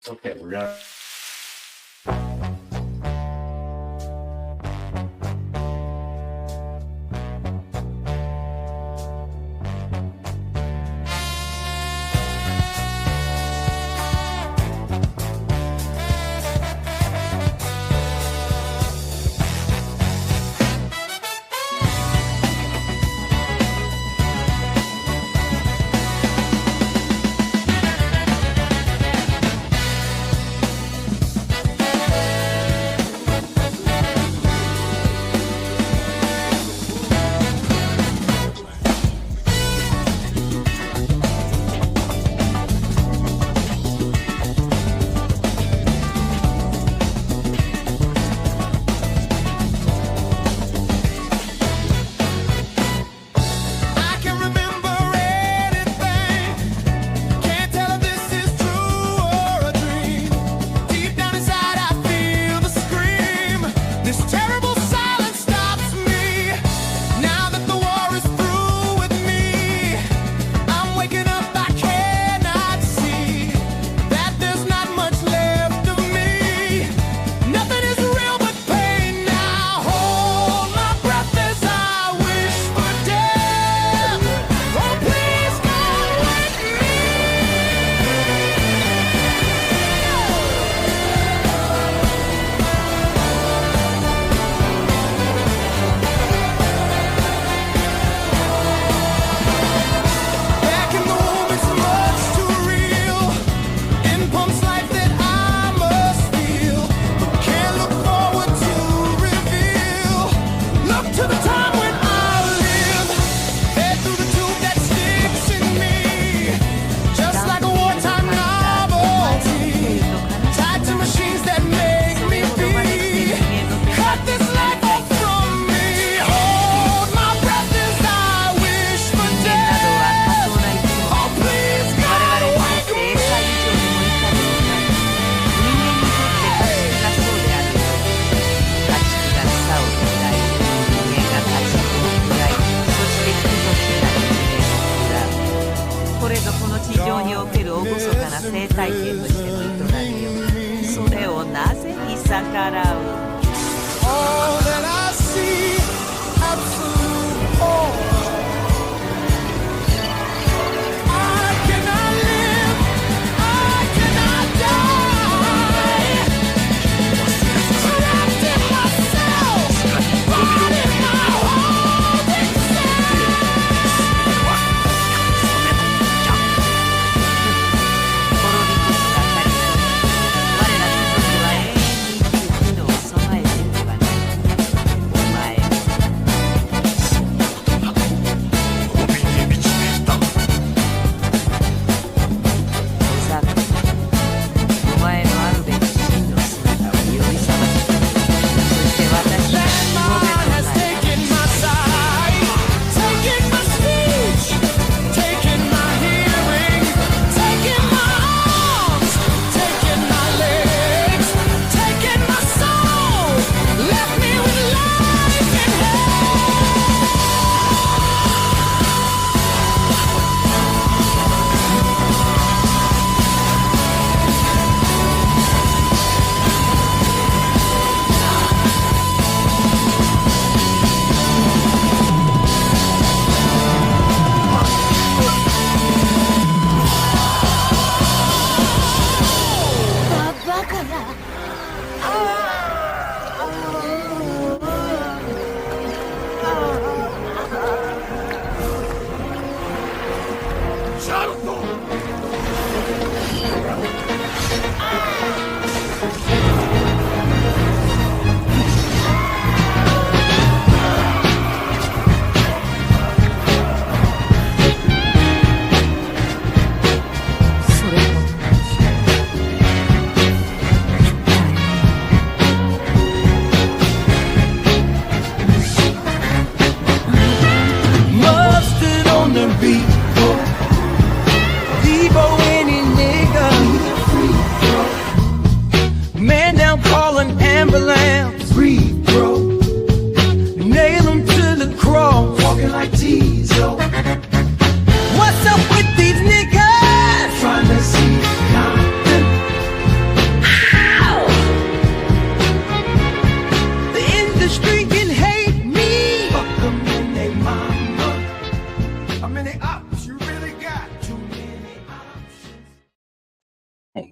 Okay, we're done.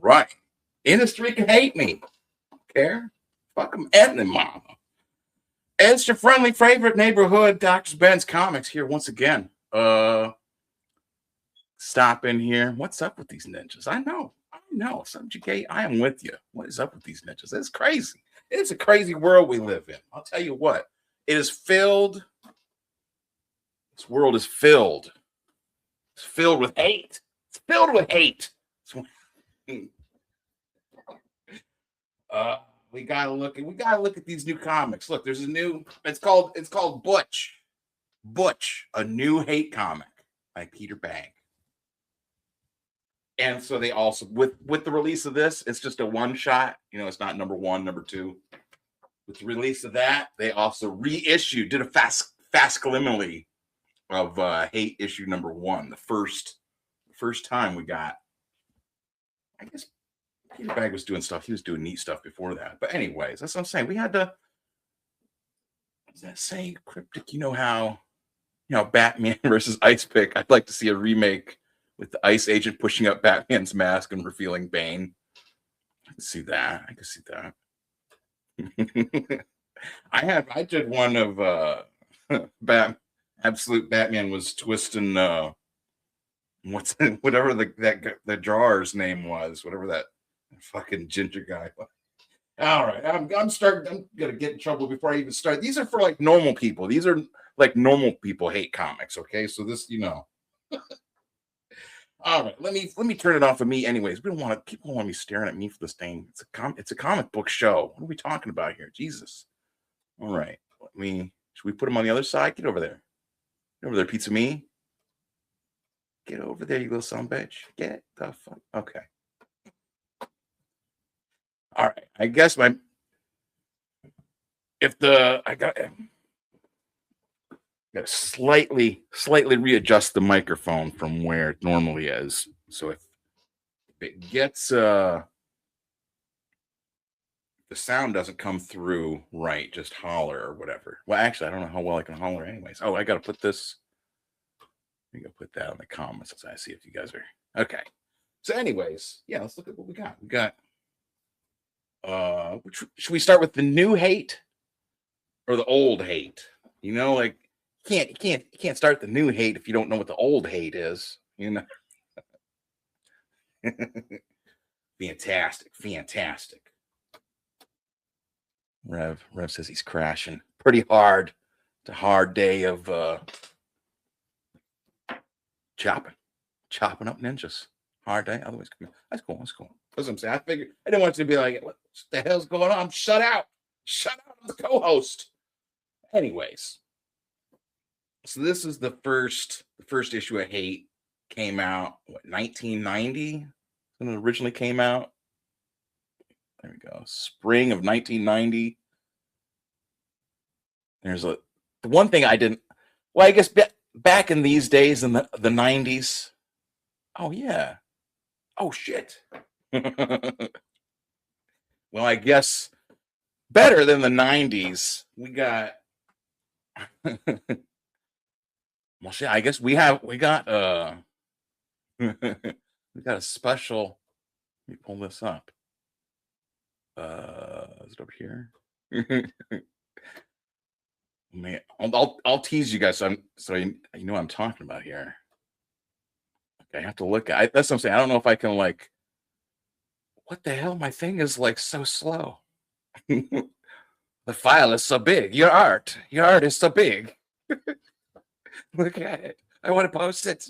Right. Industry can hate me. Care? Fuck them and them, mama. It's your friendly favorite neighborhood Dr. Ben's Comics here once again. Stop in here. What's up with these ninjas? I know. Subjugate, I am with you. What is up with these ninjas? It's crazy. It's a crazy world we live in. I'll tell you what. It is filled. This world is filled. It's filled with hate. It's filled with hate. We gotta look at these new comics. Look, there's a new. It's called Butch. Butch, a new hate comic by Peter Bang. And so they also with the release of this, it's just a one shot. You know, it's not number one, number two. With the release of that, they also did a facsimile of Hate issue number one. The first time we got. I guess Peter Bag was doing stuff. He was doing neat stuff before that. But anyways, that's what I'm saying. We had to. Does that say cryptic? You know how Batman versus Ice Pick. I'd like to see a remake with the Ice Agent pushing up Batman's mask and revealing Bane. I can see that. I did one of Absolute Batman was twisting whatever the jar's name was, whatever that fucking ginger guy was. All right, I'm gonna get in trouble before I even start. These are for like normal people. These are like normal people hate comics. Okay, so this, All right, let me turn it off of me. Anyways, we don't want people want me staring at me for this thing. It's a comic book show. What are we talking about here? Jesus. All right, should we put him on the other side? Get over there. Get over there, pizza me. Get over there, you little son of a bitch. Get the fuck. Okay. All right. I guess I got to slightly readjust the microphone from where it normally is. So if it gets the sound doesn't come through right, just holler or whatever. Well, actually, I don't know how well I can holler anyways. Oh, I got to put this. I'm gonna put that in the comments as I see if you guys are okay. So, anyways, yeah, let's look at what we got. We got should we start with the new hate or the old hate? Like you can't start the new hate if you don't know what the old hate is, Fantastic. Rev says he's crashing pretty hard. It's a hard day of chopping up ninjas. Hard day. Otherwise, that's cool. That's what I'm saying. I figured I didn't want you to be like, what the hell's going on? Shut out. I'm the co-host. Anyways, so this is the first issue of Hate. Came out 1990 when it originally came out. There we go. Spring of 1990. There's the one thing I didn't. Well, I guess back in these days in the 90s. Oh yeah. Oh shit. Well, I guess better than the 90s. We got. Well, shit. I guess we got we got a special. Let me pull this up. Is it over here? Man, I'll tease you guys so you know what I'm talking about here. Okay, I have to look at. That's what I'm saying. I don't know if I can like. What the hell? My thing is like so slow. The file is so big. Your art is so big. Look at it. I want to post it.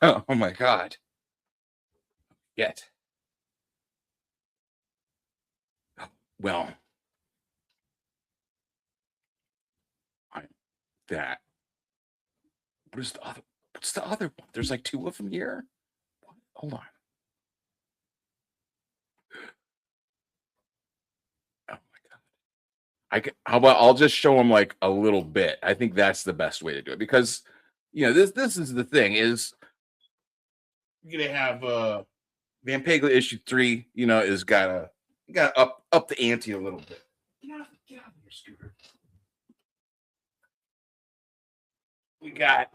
Oh my god. Yet. Well, that. What's the other one? There's like two of them here. Hold on. Oh my god. How about I'll just show them like a little bit. I think that's the best way to do it because this is the thing is you're gonna have Van Paglia issue 3, is gotta up the ante a little bit. Get out of here, Scooter. We got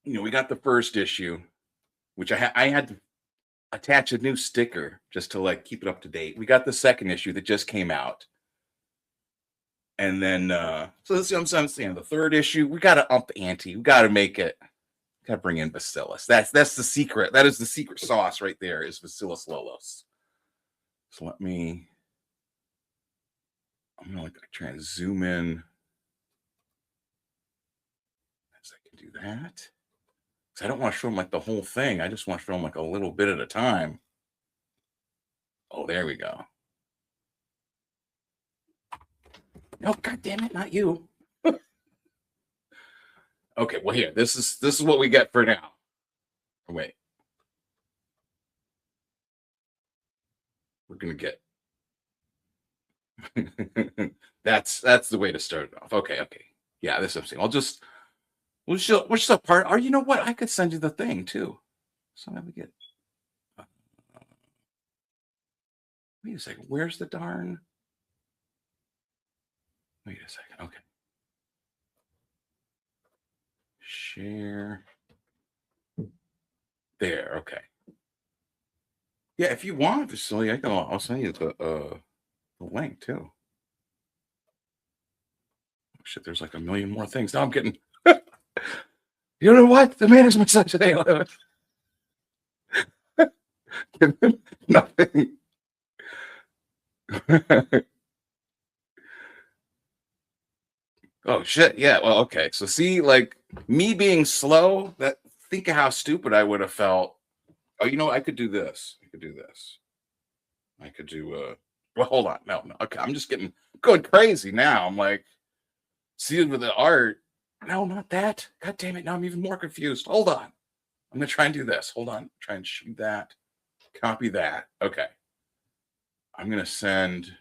we got the first issue, which I had to attach a new sticker just to like keep it up to date. We got the second issue that just came out. And then so this is what I'm saying. The third issue, we gotta up the ante. We gotta make it, gotta bring in Bacillus. That's the secret. That is the secret sauce right there, is Bacillus Lolos. So I'm gonna like try and zoom in as I can do that. Because I don't want to show them like the whole thing. I just want to show them like a little bit at a time. Oh, there we go. No, God damn it, not you. Okay, well here, this is what we get for now. Wait. We're gonna get that's the way to start it off. Okay. Yeah, this is what I'm saying. We'll just a part. Or you know what? I could send you the thing too. So that we get wait a second. Where's the darn? Wait a second. Okay. Share. There. Okay. Yeah, if you want, Vasily, I'll send you the link too. Oh, shit, there's like a million more things. Now I'm getting. You know what? The man is my son today. Nothing. Oh shit! Yeah. Well, okay. So see, like me being slow. That think of how stupid I would have felt. Oh, you know, I could do this. I could do this. I could do. Well, hold on. No. Okay, I'm just going crazy now. I'm like, see with the art. No, not that. God damn it! Now I'm even more confused. Hold on. I'm gonna try and do this. Hold on. Try and shoot that. Copy that. Okay. I'm gonna send.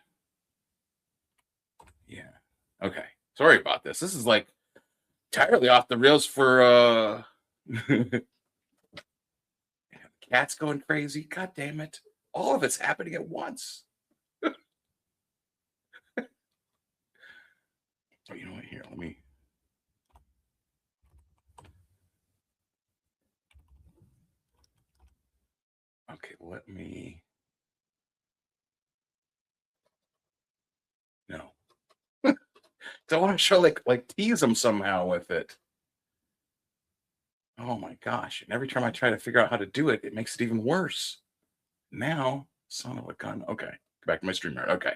Yeah. Okay. Sorry about this. This is like entirely off the rails for cat's going crazy. God damn it. All of it's happening at once. Oh, you know what? Here, let me. Okay, let me. No. So I want to show like tease them somehow with it. Oh my gosh. And every time I try to figure out how to do it, it makes it even worse. Now, son of a gun. Okay. Go back to my StreamYard. Okay.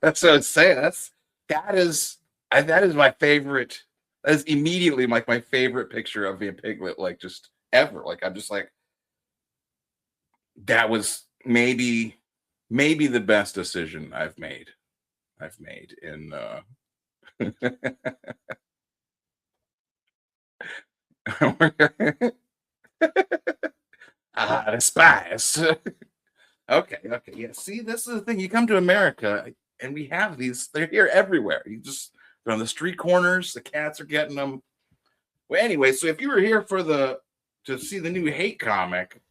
That's what I'm saying. That is my favorite. That is immediately like my favorite picture of the piglet, like just ever. Like I'm just like that was maybe the best decision I've made. In the spies. Okay. Yeah. See, this is the thing. You come to America and we have these, they're here everywhere. They're on the street corners, the cats are getting them. Well, anyway, so if you were here to see the new hate comic,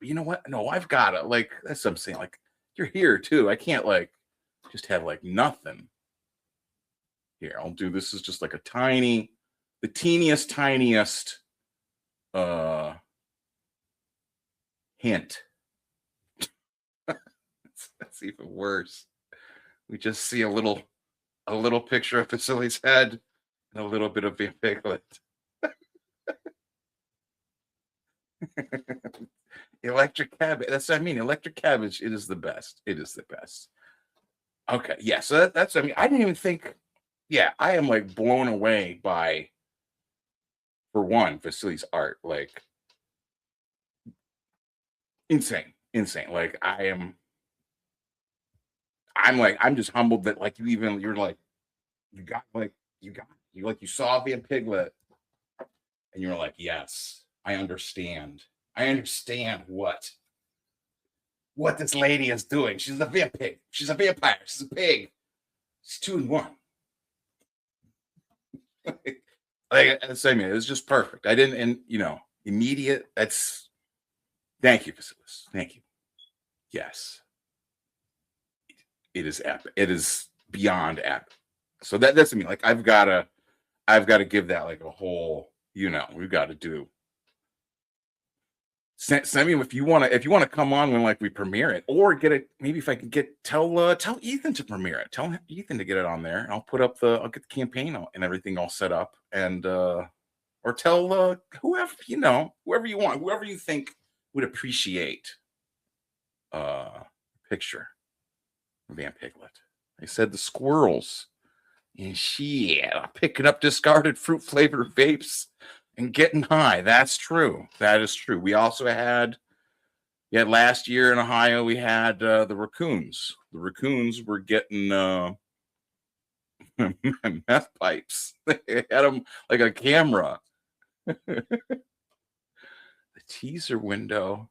you know what? No, I've got it. Like, that's what I'm saying. Like, you're here too. I can't like just have like nothing. Here, I'll do this is just like the tiniest hint. That's even worse. We just see a little picture of Vasily's head and a little bit of the piglet. Electric cabbage. That's what I mean. Electric cabbage. It is the best. It is the best. Okay. Yeah. So that's. I mean, I didn't even think. Yeah, I am like blown away by, for one, Vasily's art. Like insane. Like I'm just humbled that like you're like you saw the piglet and you're like, yes, I understand. I understand what this lady is doing. She's a vampire. She's a vampire. She's a pig. She's 2 in 1. Like I mean, it was just perfect. I didn't, and immediate. That's thank you, Vasilis. Thank you. Yes, it is epic. It is beyond epic. So that's I mean, like I've got to I've got to give that like a whole, we've got to do. Send me if you want to come on when like we premiere it, or get it. Maybe if I can tell Ethan to premiere it. Tell Ethan to get it on there, and I'll get the campaign and everything all set up, and or tell whoever you want, whoever you think would appreciate picture of Van Piglet. They said the squirrels and shit picking up discarded fruit flavored vapes and getting high. That's true. That is true. We also had last year in Ohio, we had the raccoons. The raccoons were getting meth pipes. They had them like a camera. The teaser window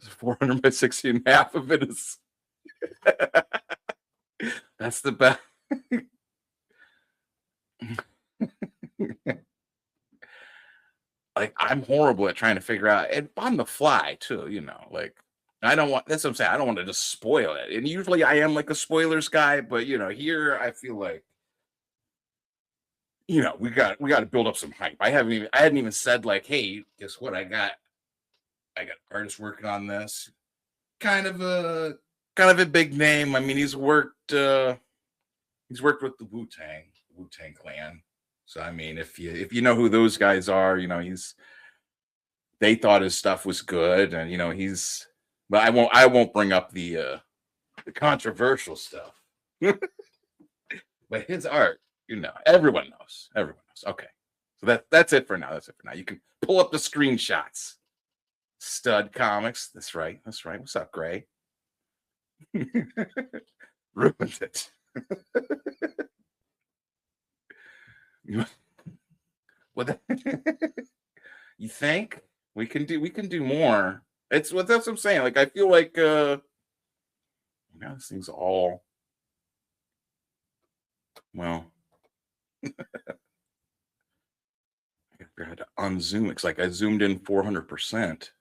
is 400 by 60, and half of it is. That's the best. Like, I'm horrible at trying to figure out, and on the fly too. Like, I don't want. That's what I'm saying. I don't want to just spoil it. And usually, I am like a spoilers guy, but here I feel like, we got to build up some hype. I hadn't even said like, hey, guess what? I got artists working on this. Kind of a big name. I mean, he's worked with the Wu-Tang Clan. So I mean, if you know who those guys are, they thought his stuff was good, and but I won't bring up the controversial stuff. But his art, everyone knows. Okay. So that's it for now. You can pull up the screenshots. Stud Comics. That's right. What's up, Gray? Ruined it. What? You think we can do more? That's what I'm saying. Like, I feel like this thing's all well. I had to unzoom. It's like I zoomed in 400%.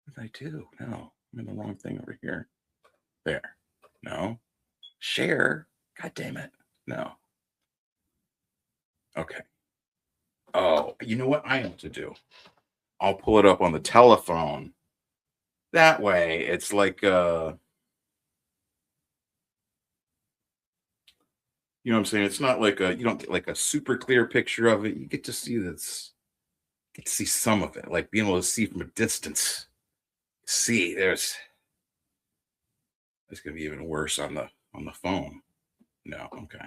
What did I do? No, I'm in the wrong thing over here. There. No. Share. God damn it. No. Okay. Oh, you know what I have to do? I'll pull it up on the telephone. That way, it's like you know what I'm saying? It's not like you don't get like a super clear picture of it. You get to see some of it, like being able to see from a distance. See, it's gonna be even worse on the phone. No, okay.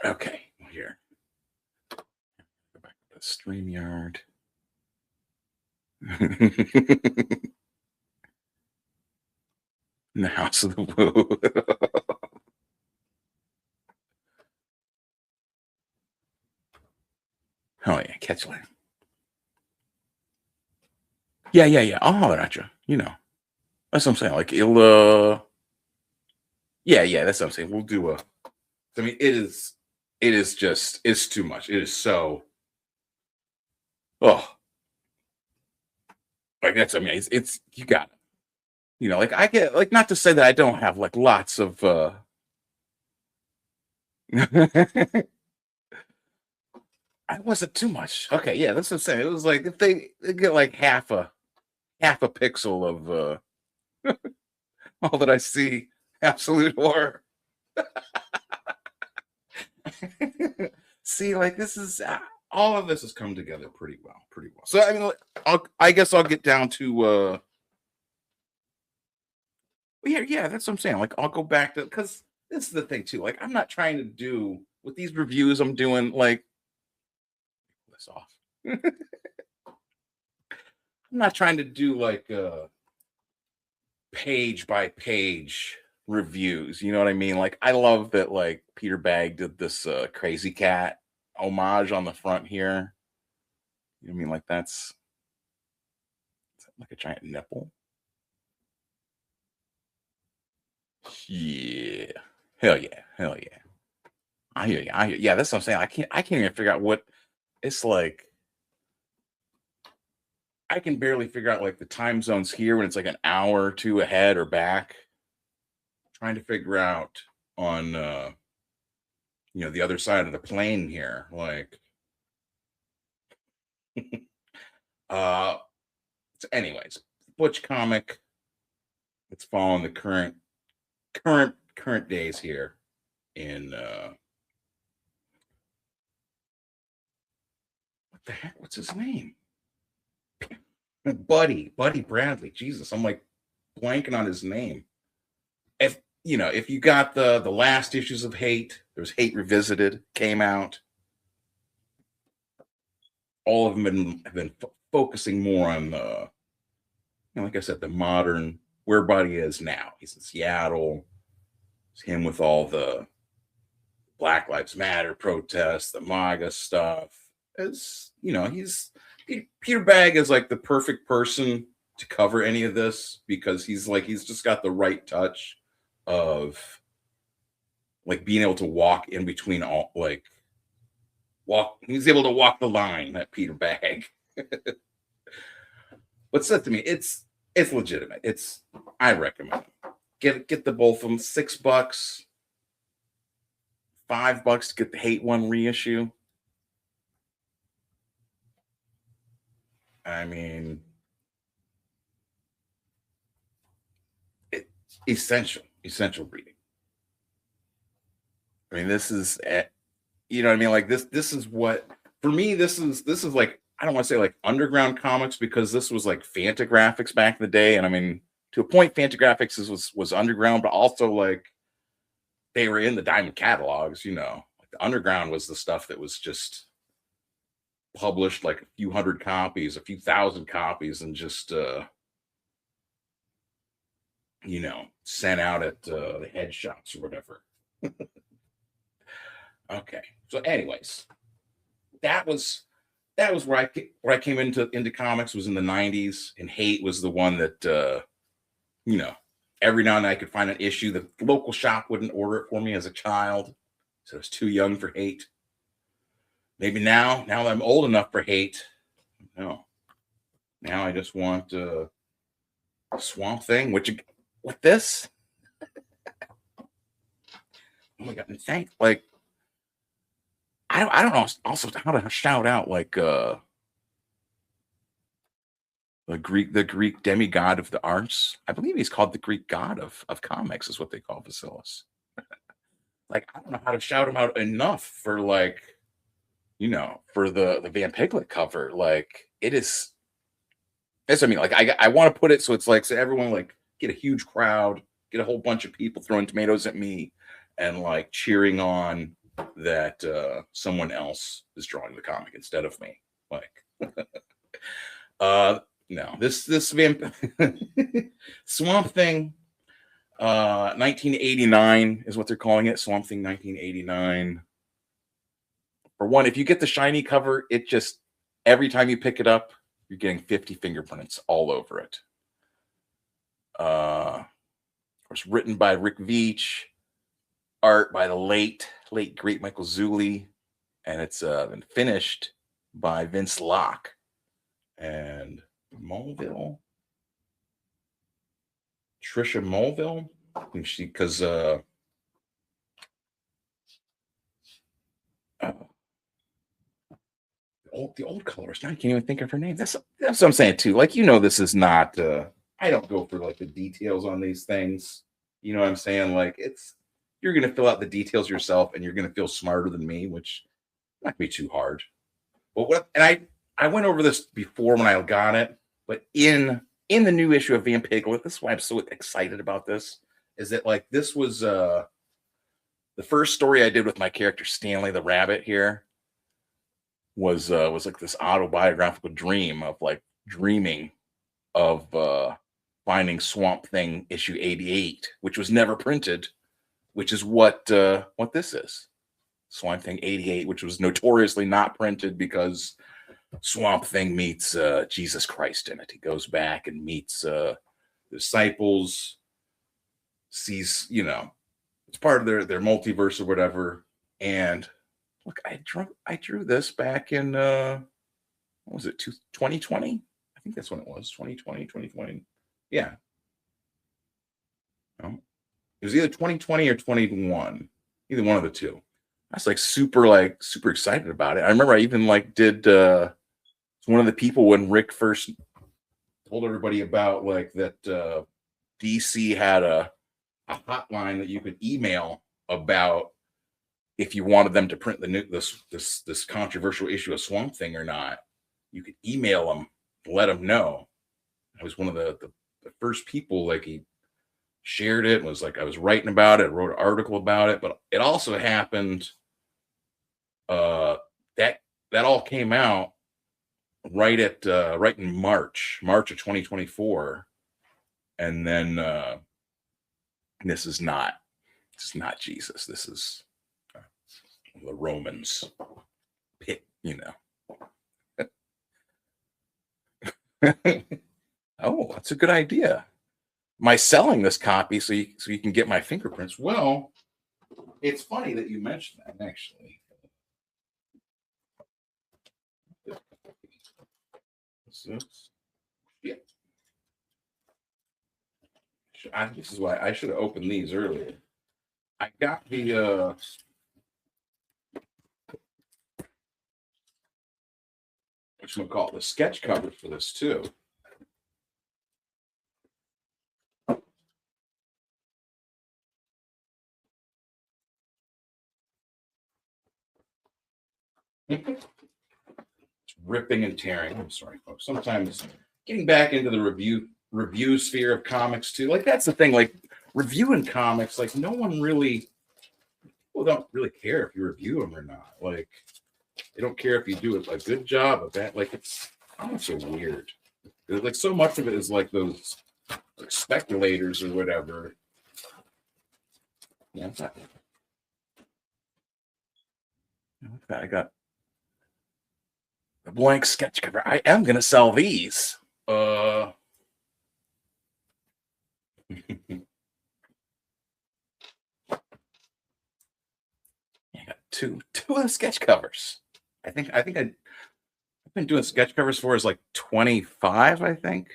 Okay, here. Go back to the StreamYard. In the House of the Woo. Oh yeah, catch later. Yeah. I'll holler at you. That's what I'm saying. Like, it'll yeah, that's what I'm saying. We'll do I mean, it's too much. It is so like, that's, I mean, it's you got it. Like, I get, like, not to say that I don't have like lots of I wasn't too much. Okay, yeah, that's what I'm saying. It was like if they get like half a pixel of all that I see, absolute horror. See, like, this is all of this has come together pretty well. So I mean, I guess I'll get down to yeah, that's what I'm saying. Like, I'll go back to, because this is the thing too. Like, I'm not trying to do with these reviews. I'm doing like this off. I'm not trying to do like page by page reviews. You know what I mean? Like, I love that like Peter Bagg did this Crazy Cat homage on the front here. You know what I mean? Like, that's like a giant nipple. Yeah. Hell yeah. I hear you. Yeah, that's what I'm saying. I can't even figure out what it's like. I can barely figure out like the time zones here when it's like an hour or two ahead or back. Trying to figure out on the other side of the plane here. Like uh so anyways, Butch comic. It's following the current days here in what the heck? What's his name? Buddy Bradley. Jesus, I'm like blanking on his name. If you got the last issues of Hate, there's Hate Revisited came out. All of them have been focusing more on like I said, the modern where Buddy is now. He's in Seattle. It's him with all the Black Lives Matter protests, the MAGA stuff. As Peter Bagge is like the perfect person to cover any of this because he's just got the right touch of like being able to walk in between all he's able to walk the line, that Peter Bagge. But said to me, it's legitimate. I recommend it. Get the both of them. $6, $5 to get the Hate one reissue. I mean, it's essential reading. I mean, this is you know what I mean? Like this is what for me, this is like, I don't want to say like underground comics because this was like Fantagraphics back in the day. And I mean, to a point, Fantagraphics was underground, but also like they were in the Diamond catalogs, Like the underground was the stuff that was just published like a few hundred copies, a few thousand copies, and just sent out at the head shops or whatever. Okay. So anyways, that was where I came into comics was in the 90s, and Hate was the one that every now and then I could find an issue. The local shop wouldn't order it for me as a child, so I was too young for Hate. Maybe now that I'm old enough for Hate, no. Now I just want Swamp Thing, with this. Oh my god! And I don't know also how to shout out like the Greek demigod of the arts. I believe he's called the Greek god of comics, is what they call Vasilis. Like I don't know how to shout him out enough for like for the Van Piglet cover. Like it is. That's what I mean. Like I want to put it so it's like so everyone like get a huge crowd, get a whole bunch of people throwing tomatoes at me, and like cheering on that someone else is drawing the comic instead of me. Like no, this Swamp Thing 1989 is what they're calling it. Swamp Thing 1989. For one, if you get the shiny cover, it just every time you pick it up, you're getting 50 fingerprints all over it. Of course, written by Rick Veitch, art by the late great Michael Zulli, and it's been finished by Vince Locke and Trisha Mulville. Because the old colorist. Now I can't even think of her name. That's what I'm saying too. Like this is not. I don't go for like the details on these things. You know what I'm saying? Like you're gonna fill out the details yourself, and you're gonna feel smarter than me, which not be too hard. But I went over this before when I got it, but in the new issue of Van Piglet, this is why I'm so excited about this. Is that like this was the first story I did with my character Stanley the Rabbit here. Was like this autobiographical dream of like dreaming of finding Swamp Thing issue 88, which was never printed, which is what this is. Swamp Thing 88, which was notoriously not printed because Swamp Thing meets Jesus Christ in it. He goes back and meets the disciples, sees, it's part of their multiverse or whatever. And look, I drew this back in what was it, 2020? I I think that's when it was 2020, 2020. Yeah. No, it was either 2020 or 21, either one of the two. I was like super excited about it. I remember I even like did one of the people when Rick first told everybody about like that DC had a hotline that you could email about if you wanted them to print the new this controversial issue of Swamp Thing or not. You could email them, let them know. I was one of the first people. Like he shared it, and was like I was writing about it, wrote an article about it. But it also happened that that all came out right in March of 2024, and then this is not Jesus. This is the Romans pit, Oh, that's a good idea. My selling this copy so you can get my fingerprints. Well, it's funny that you mentioned that actually. Yeah. This is why I should have opened these earlier. I got the whatchamacallit, the sketch covers for this too. It's ripping and tearing. I'm sorry, folks. Sometimes getting back into the review sphere of comics too. Like that's the thing. Like reviewing comics, like no one really, people don't really care if you review them or not. Like they don't care if you do a good job of that. Like it's so weird. Like so much of it is like those like speculators or whatever. Yeah, I got a blank sketch cover. I am gonna sell these. I got two of the sketch covers. I've been doing sketch covers for is like 25, I think.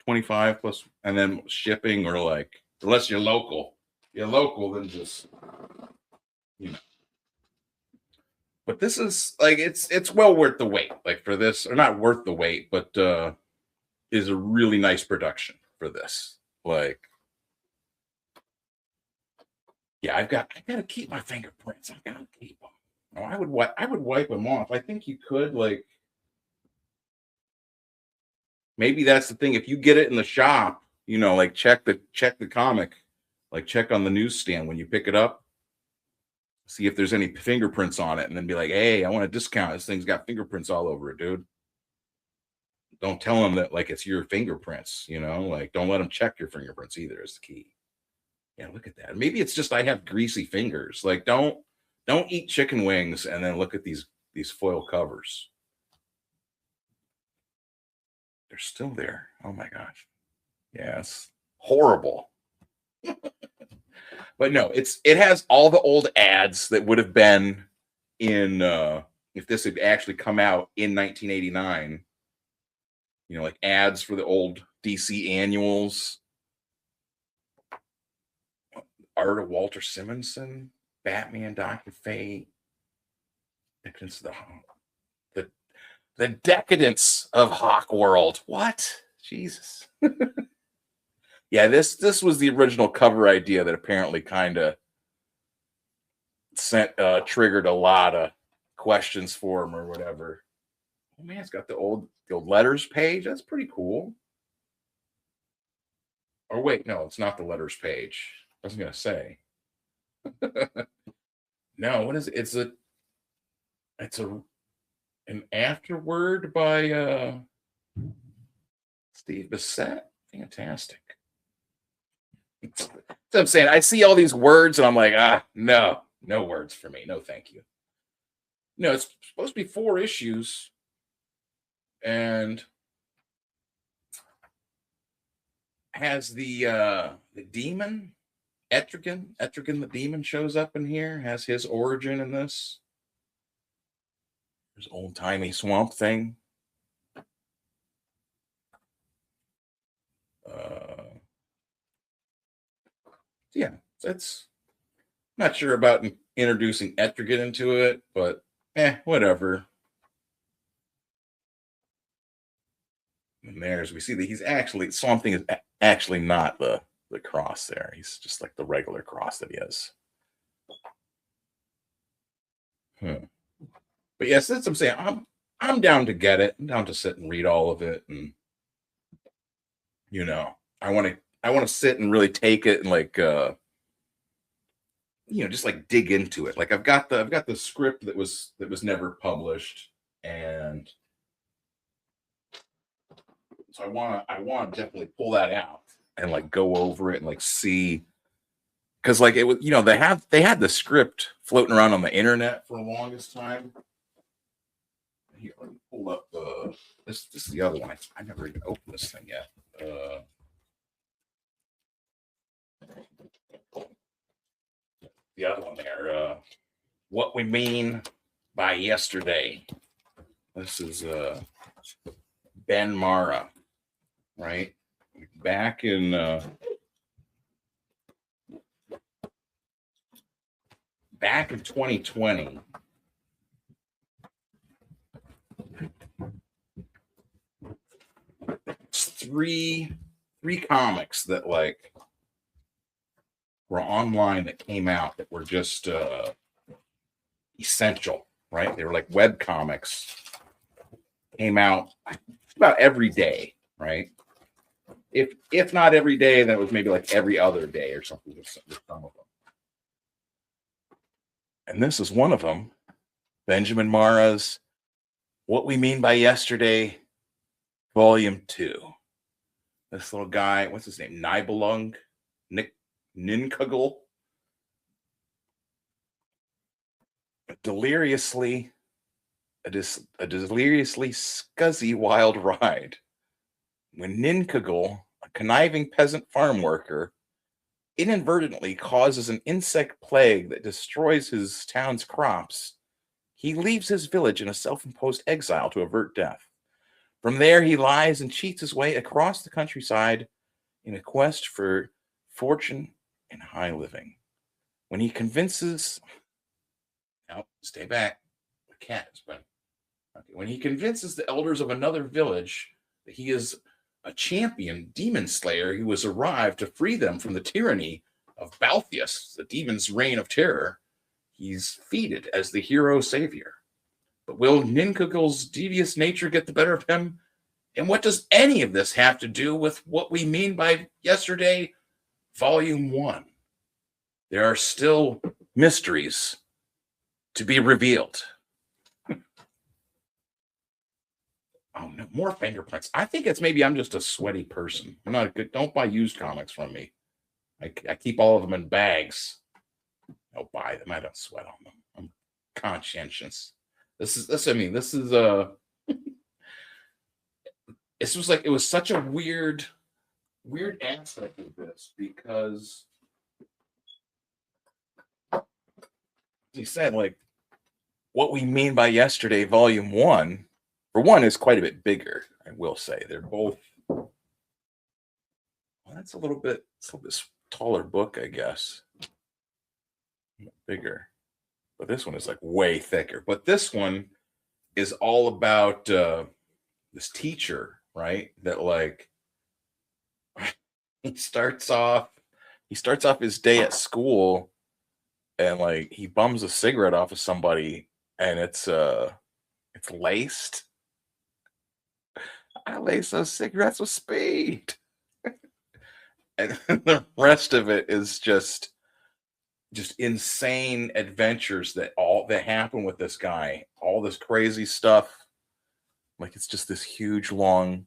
25 plus, and then shipping, or like unless you're local. You're local, then just you know. But this is like it's well worth the wait. Like for this, or not worth the wait, but is a really nice production for this. Like, yeah, I gotta keep my fingerprints. I gotta keep them. Oh, I would wipe them off. I think you could like maybe that's the thing. If you get it in the shop, like check the comic, like check on the newsstand when you pick it up, see if there's any fingerprints on it, and then be like, "Hey, I want a discount. This thing's got fingerprints all over it, dude." Don't tell them that like it's your fingerprints. Like don't let them check your fingerprints either. Is the key. Yeah, look at that. Maybe it's just I have greasy fingers. Like don't eat chicken wings and then look at these foil covers. They're still there. Oh my gosh. Yes. Horrible. But no, it has all the old ads that would have been in if this had actually come out in 1989. Like ads for the old DC annuals. Art of Walter Simonson, Batman, Dr. Fate, Decadence of the decadence of Hawk World. What? Jesus. Yeah, this was the original cover idea that apparently kind of triggered a lot of questions for him or whatever. Oh man, it's got the old letters page. That's pretty cool. Or wait, no, it's not the letters page. I was gonna say. No, what is it? It's an afterword by Steve Bissette. Fantastic. That's what I'm saying. I see all these words and I'm like, no words for me. No, thank you. No, it's supposed to be 4 issues, and has the demon Etrigan the demon shows up in here. Has his origin in this. There's old timey Swamp Thing. Yeah, that's not sure about introducing etrigan into it, but whatever. And there's we see that he's actually Swamp Thing is actually not the cross there. He's just like the regular cross that he has. Hmm. But yes, that's what I'm saying. I'm down to get it. I'm down to sit and read all of it, and you know, I want to sit and really take it and like just like dig into it. Like I've got the script that was never published, and so I want to definitely pull that out and like go over it and like see, because like it was, they had the script floating around on the internet for the longest time. Here, let me pull up this is the other one. I never even opened this thing yet. The other one there. What we mean by yesterday. This is Ben Mara, right? Back in 2020. It's three comics that like were online that came out that were just essential, right? They were like web comics, came out about every day, right? If not every day, then it was maybe like every other day or something with some of them. And this is one of them, Benjamin Mara's What We Mean by Yesterday, Volume 2. This little guy, what's his name? Nibelung? Nick Ninkugel? A deliriously scuzzy wild ride. When Ninkugel, a conniving peasant farm worker, inadvertently causes an insect plague that destroys his town's crops, he leaves his village in a self-imposed exile to avert death. From there, he lies and cheats his way across the countryside in a quest for fortune and high living. When he convinces, no, stay back, the cat has been. Okay. When he convinces the elders of another village that he is a champion demon slayer who has arrived to free them from the tyranny of Balthius, the demon's reign of terror, he's feted as the hero savior. But will Ninkugel's devious nature get the better of him? And what does any of this have to do with what we mean by yesterday, Volume 1? There are still mysteries to be revealed. Oh no, more fingerprints. I think it's maybe I'm just a sweaty person. I'm not a good. Don't buy used comics from me. I keep all of them in bags. I'll buy them. I don't sweat on them. I'm conscientious. This is this. I mean, this is This was like it was such a weird aspect of this because he said like what we mean by yesterday, Volume 1. For one, is quite a bit bigger. I will say they're both. Well, that's it's a little bit taller book, I guess. Bigger, but this one is like way thicker. But this one is all about this teacher, right? That like he starts off his day at school, and like he bums a cigarette off of somebody, and it's laced. I lace those cigarettes with speed. And the rest of it is just insane adventures that happen with this guy, all this crazy stuff. Like it's just this huge long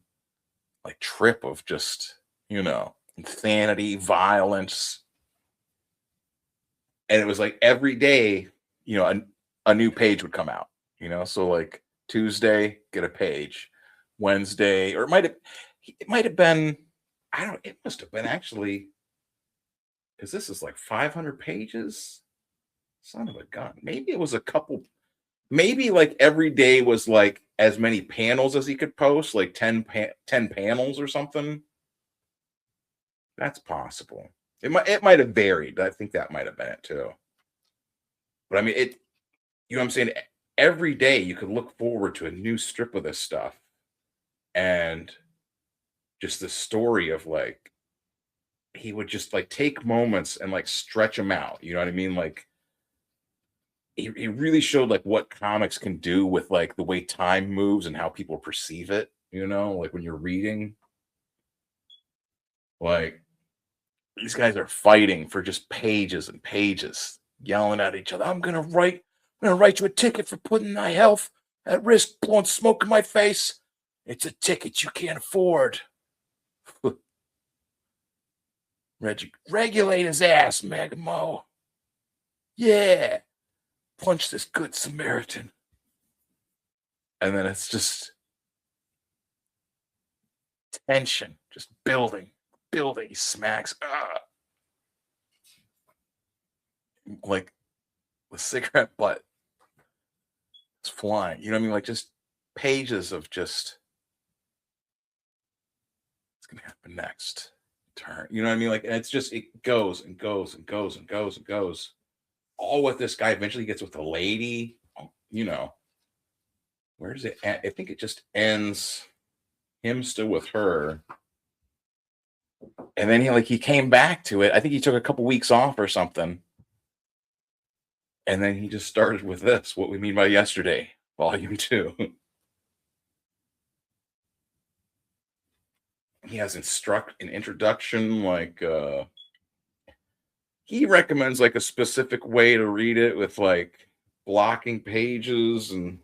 like trip of just insanity, violence. And it was like every day a new page would come out, so like Tuesday get a page, Wednesday, or it might have been, I don't, it must have been actually, because this is like 500 pages. Son of a gun. Maybe it was a couple, maybe like every day was like as many panels as he could post, like 10 panels or something. That's possible. It might have varied. I think that might have been it too. But I mean, you know what I'm saying? Every day you could look forward to a new strip of this stuff, and just the story of like he would just like take moments and like stretch them out. You know what I mean? Like he really showed like what comics can do with like the way time moves and how people perceive it. You know, like when you're reading, like these guys are fighting for just pages and pages, yelling at each other. I'm gonna write you a ticket for putting my health at risk, blowing smoke in my face. It's a ticket you can't afford. Reggie, regulate his ass, Megamo. Yeah, punch this good Samaritan. And then it's just tension, just building. He smacks. Like the cigarette butt is flying. You know what I mean? Like just pages of just what's gonna happen next. Turn. You know what I mean? Like, and it's just it goes and goes and goes and goes and goes. All with this guy eventually gets with a lady. You know, where does it end? I think it just ends him still with her. And then he came back to it. I think he took a couple weeks off or something. And then he just started with this, What We Mean by Yesterday, Volume 2. He has an introduction, like he recommends like a specific way to read it with like blocking pages, and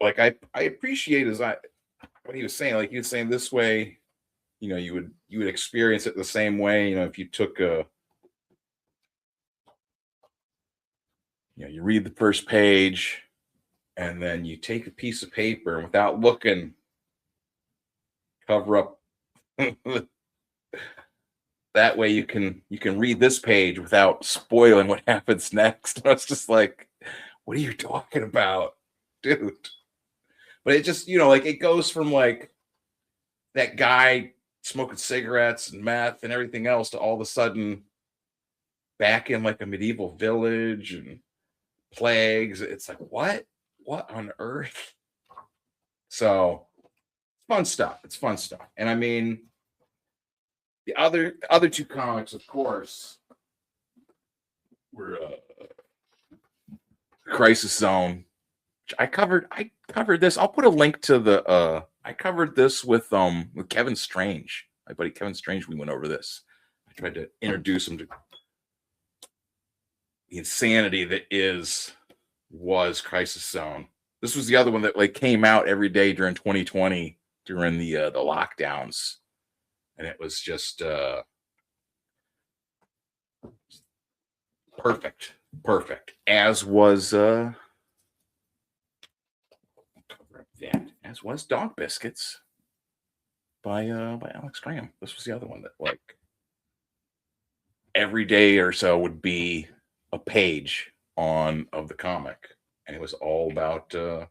like I appreciate what he was saying. Like he was saying this way, you know, you would experience it the same way, you know, if you took a, you know, you read the first page and then you take a piece of paper and without looking, cover up that way you can read this page without spoiling what happens next. And I was just like, what are you talking about, dude? But it just, you know, like it goes from like that guy smoking cigarettes and meth and everything else to all of a sudden back in like a medieval village and plagues. It's like, what on earth? So fun stuff. It's fun stuff. And I mean, the other two comics, of course, were Crisis Zone. I covered this. I'll put a link to the I covered this with Kevin Strange. My buddy Kevin Strange, we went over this. I tried to introduce him to the insanity that was Crisis Zone. This was the other one that like came out every day during 2020 during the lockdowns. And it was just perfect. As was as was Dog Biscuits by Alex Graham. This was the other one that like every day or so would be a page of the comic, and it was all about a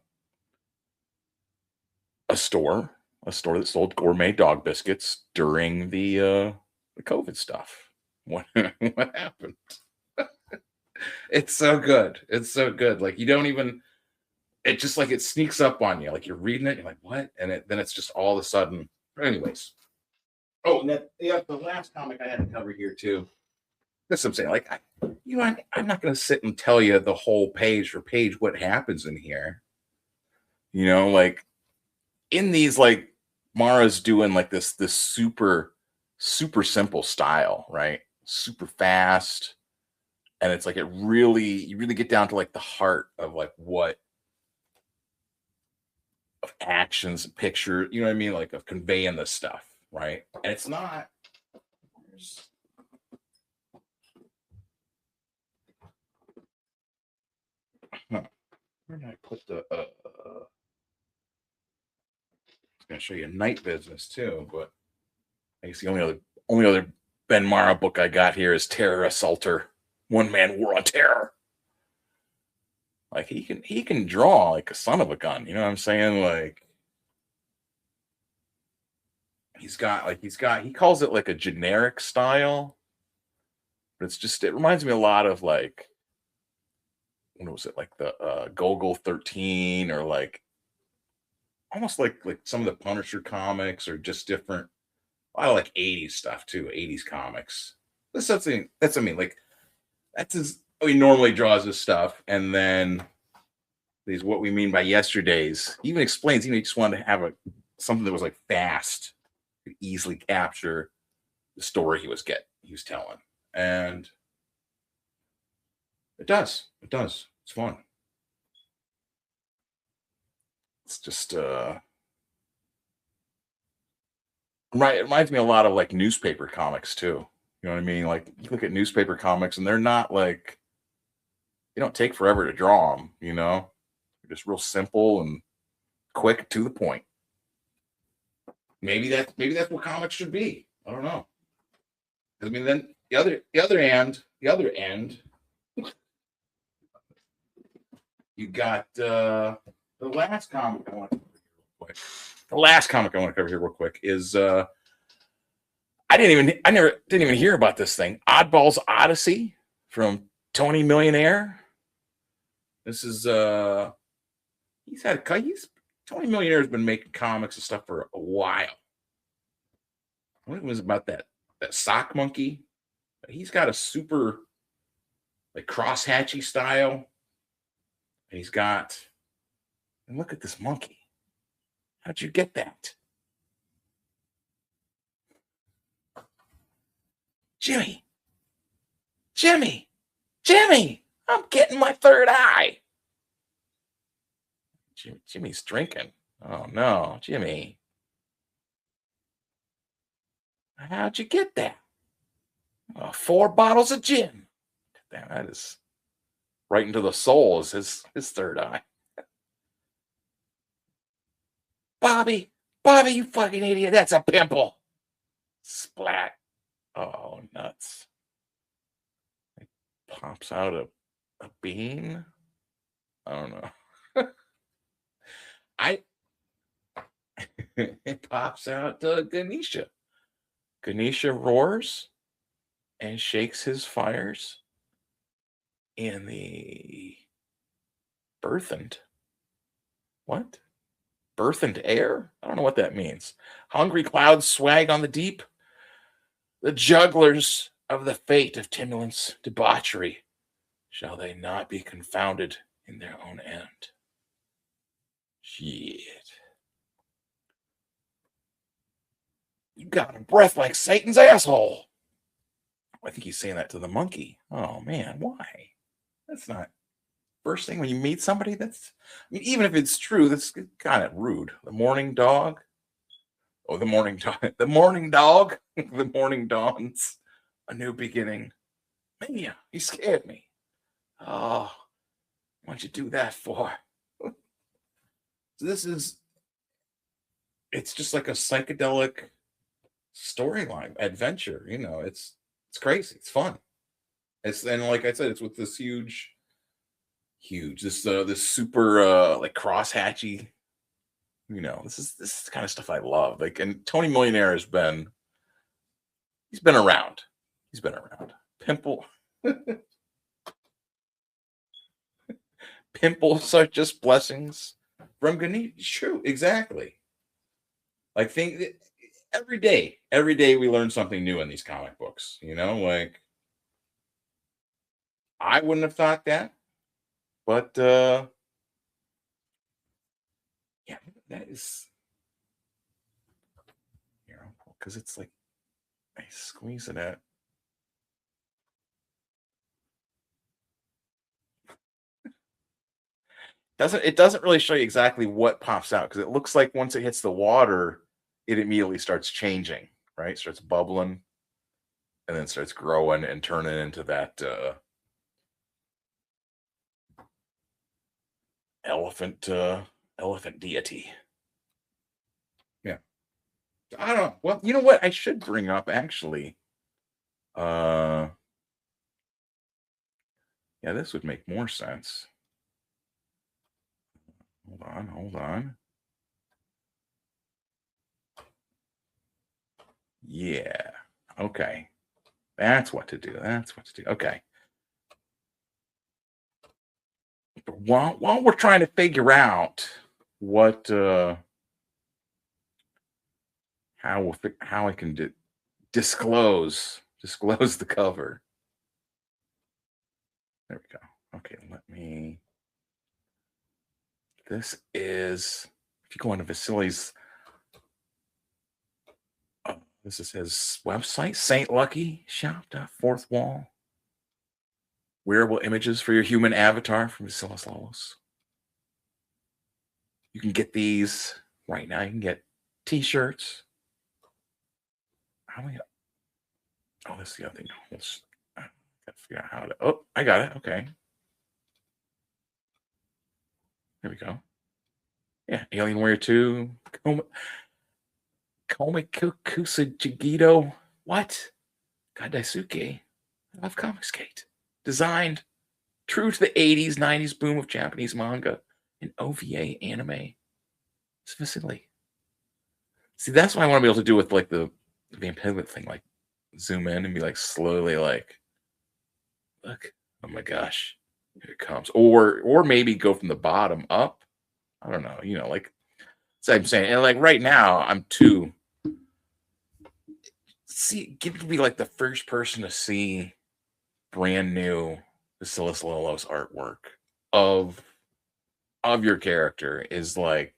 store that sold gourmet dog biscuits during the COVID stuff. What what happened? It's so good. It's so good. Like you don't even. It just like it sneaks up on you. Like you're reading it, you're like, what? And then it's just all of a sudden. Anyways. Oh, and the last comic I had to cover here too. That's what I'm saying. Like, I'm not going to sit and tell you the whole page for page what happens in here. You know, like in these, like Mara's doing like this super simple style, right? Super fast, and it's like you really get down to like the heart of like what of actions, picture. You know what I mean? Like of conveying this stuff, right? And it's not. Huh. Where did I put the? I was going to show you Night Business too, but I guess the only other Ben Mara book I got here is Terror Assaulter, One Man War on Terror. Like he can draw like a son of a gun. You know what I'm saying? Like he calls it like a generic style, but it reminds me a lot of like, what was it, like the Gogol 13, or like almost like some of the Punisher comics, or just different. I like 80s stuff too, 80s comics. That's I mean, like that's his he normally draws his stuff, and then these what we mean by yesterdays. He even explains, he just wanted to have a something that was like fast, could easily capture the story he was telling. And it does. It does. It's fun. It's just right. It reminds me a lot of like newspaper comics too. You know what I mean? Like you look at newspaper comics and they're not like they don't take forever to draw them, you know? They're just real simple and quick to the point. Maybe that's what comics should be. I don't know. I mean, then the other end, you got the last comic I want to cover here real quick. The last comic I want to cover here real quick is I never didn't even hear about this thing. Oddball's Odyssey from Tony Millionaire. This is he's Tony Millionaire's been making comics and stuff for a while. What was about that sock monkey? He's got a super like crosshatchy style. And he's got and look at this monkey. How'd you get that? Jimmy, Jimmy, Jimmy, I'm getting my third eye. Jimmy's drinking. Oh no, Jimmy. How'd you get that? 4 bottles of gin. Damn, that is right into the soul is his third eye. Bobby, Bobby, you fucking idiot. That's a pimple. Splat. Oh, nuts. It pops out a bean. I don't know. I it pops out Ganesha. Ganesha roars and shakes his fires in the burthened. What? Burthened air? I don't know what that means. Hungry clouds swag on the deep. The jugglers of the fate of Timulant's debauchery, shall they not be confounded in their own end? Shit. You got a breath like Satan's asshole. I think he's saying that to the monkey. Oh man, why? That's not first thing when you meet somebody. That's I mean, even if it's true, that's kind of rude. The morning dog. Oh, the morning dog. The morning dog. The morning dawns. A new beginning. Mania, you scared me. Oh, what'd you do that for? So it's just like a psychedelic storyline adventure. You know, it's crazy. It's fun. It's and like I said, it's with this huge this super like crosshatchy. You know, this is the kind of stuff I love. Like, and Tony Millionaire he's been around. He's been around. Pimple pimples are just blessings from Ganesh. True, exactly. Like think every day we learn something new in these comic books. You know, like I wouldn't have thought that, but yeah, that is you know because it's like I squeeze it at. Doesn't really show you exactly what pops out because it looks like once it hits the water, it immediately starts changing, right? Starts bubbling and then starts growing and turning into that elephant elephant deity. Yeah. I don't know. Well, you know what I should bring up actually. Uh yeah, this would make more sense. Hold on, hold on. Yeah. Okay. That's what to do. That's what to do. Okay. But while we're trying to figure out what how I can disclose the cover. There we go. Okay, let me. This is if you go into Vasily's. This is his website, Saint Lucky Shop. Fourth wall. Wearable images for your human avatar from Vasilis Lalos. You can get these right now. You can get t-shirts. How many? Oh, this is the other thing. I gotta figure out how to. Oh, I got it. Okay. There we go. Yeah, Alien Warrior 2. Kusajigito. What? God Daisuke. I love Comic Skate. Designed true to the 80s, 90s boom of Japanese manga and OVA anime. Specifically. See, that's what I want to be able to do with like the Van Piglet thing, like zoom in and be like slowly like, look, oh my gosh, here it comes. Or maybe go from the bottom up. I don't know, like so I'm saying, and like right now, I'm too get to be like the first person to see brand new Basilis Lolo's artwork of your character is like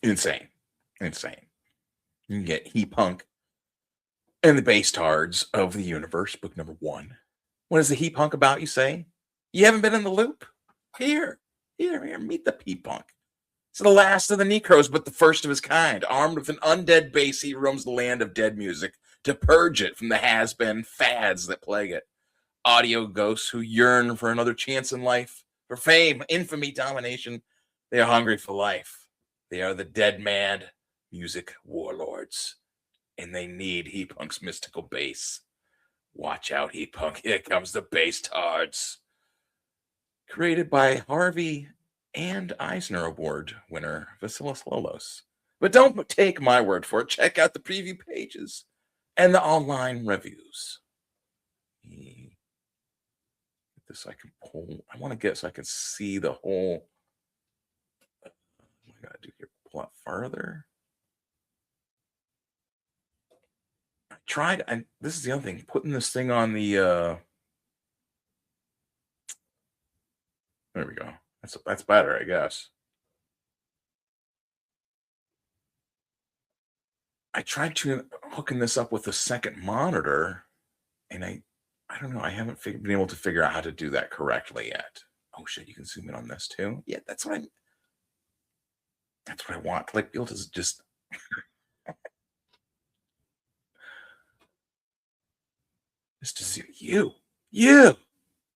insane. Insane. You can get He Punk and the Base Tards of the Universe, book number 1. What is the He Punk about, you say? You haven't been in the loop? Here, meet the He Punk. It's the last of the Necros, but the first of his kind. Armed with an undead base, he roams the land of dead music to purge it from the has-been fads that plague it. Audio ghosts who yearn for another chance in life, for fame, infamy, domination. They are hungry for life. They are the dead man music warlords, and they need He Punk's mystical bass. Watch out, He Punk. Here comes the Base Tards. Created by Harvey and Eisner Award winner Vasilis Lalos. But don't take my word for it. Check out the preview pages and the online reviews. Get this so I can pull. I want to get so I can see the whole. What I gotta do here? Pull out farther. I tried, and this is the other thing. Putting this thing on the. There we go. That's better, I guess. I tried to hooking this up with a second monitor, and I don't know. I haven't been able to figure out how to do that correctly yet. Oh shit! You can zoom in on this too. Yeah, that's what I want. Like be able to just. Just to see you,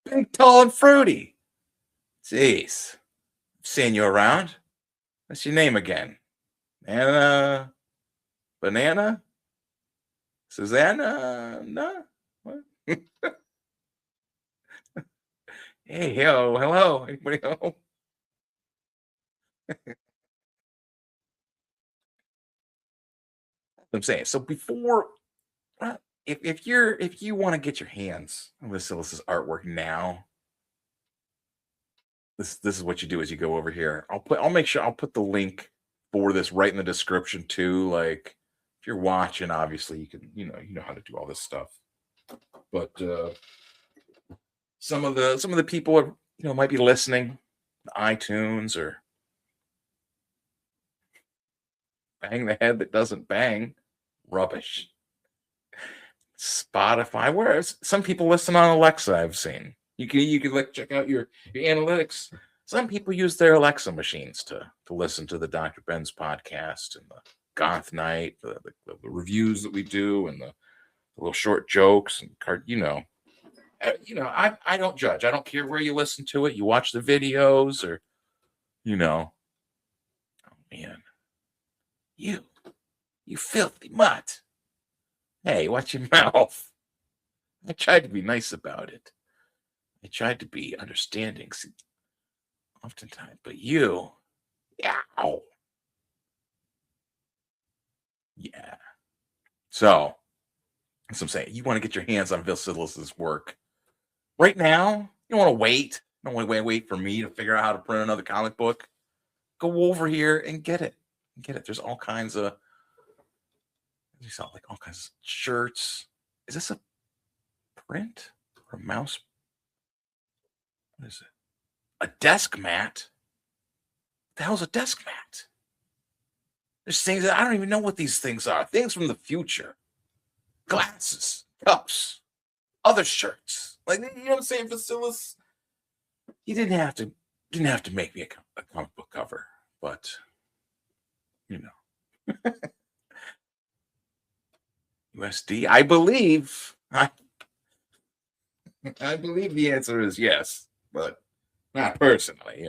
big, tall, and fruity. Jeez, I've seen you around. What's your name again? Anna, Banana, Susanna? No. What? Hey, hello. Anybody home? I'm saying so before. If you want to get your hands on Vasilis's artwork now, this is what you do is you go over here. I'll make sure I'll put the link for this right in the description too. Like if you're watching, obviously you can you know how to do all this stuff. But some of the people are might be listening to iTunes or bang the head that doesn't bang rubbish. Spotify, whereas some people listen on Alexa, I've seen. You can like check out your analytics. Some people use their Alexa machines to listen to the Dr. Ben's podcast and the Goth Night, the reviews that we do, and the little short jokes and I don't judge. I don't care where you listen to it. You watch the videos or oh man, you filthy mutt. Hey, watch your mouth. I tried to be nice about it. I tried to be understanding oftentimes, but you, ow. Yeah. So, as I'm saying, you want to get your hands on Vasilis's work right now. You don't want to wait. You don't want to wait for me to figure out how to print another comic book. Go over here and get it. Get it. There's all kinds of. You saw like all kinds of shirts. Is this a print or a mouse? What is it? A desk mat? What the hell's a desk mat? There's things that I don't even know what these things are. Things from the future. Glasses, cups, other shirts. Like, you know what I'm saying, Vasilis? He didn't have to make me a comic book cover, but you know, USD. I believe the answer is yes, but not personally.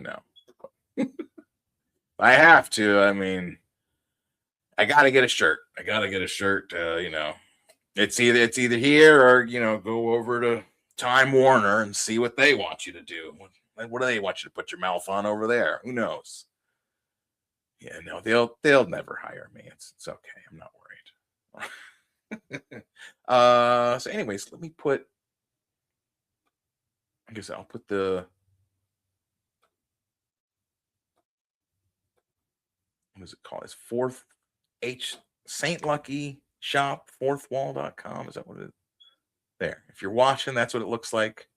I have to. I mean, I gotta get a shirt. I gotta get a shirt. It's either here or go over to Time Warner and see what they want you to do. What do they want you to put your mouth on over there? Who knows? Yeah, no, they'll never hire me. It's okay. I'm not worried. So anyways, let me put. I guess I'll put the. What is it called? It's fourth H Saint Lucky Shop fourthwall.com. Is that what it is? There. If you're watching, that's what it looks like.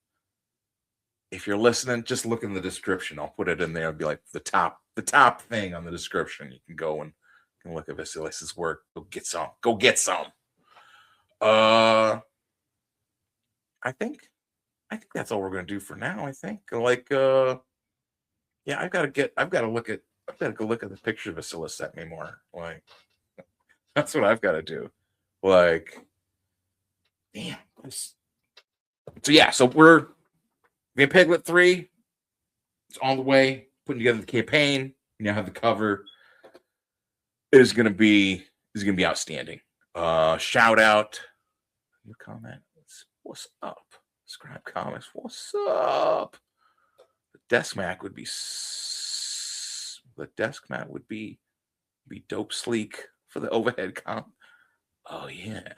If you're listening, just look in the description. I'll put it in there. It'll be like the top thing on the description. You can go and look at Vasilis's work. Go get some. Go get some. I think that's all we're gonna do for now. I think yeah, I've got to go look at the picture Vasilis sent me more. Like that's what I've got to do. Like, damn. So yeah, so we're Piglet 3. It's on the way. Putting together the campaign. We now have the cover. It is gonna be outstanding. Shout out. New comment. What's up? Scribe Comics. What's up? The desk mat would be dope sleek for the overhead comp. Oh yeah.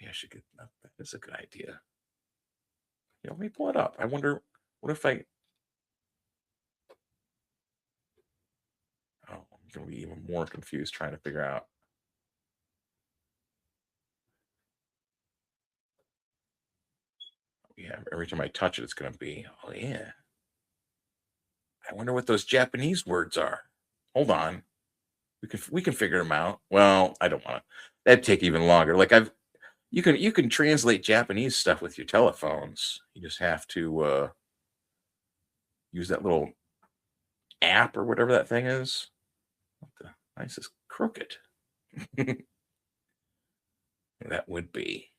Yeah, I should get that. That is a good idea. Let me pull it up. I wonder what if I I'm gonna be even more confused trying to figure out. Yeah, every time I touch it, it's gonna be, oh yeah. I wonder what those Japanese words are. Hold on. We can figure them out. Well, I don't want to. That'd take even longer. Like you can translate Japanese stuff with your telephones. You just have to use that little app or whatever that thing is. What the nice is crooked. That would be.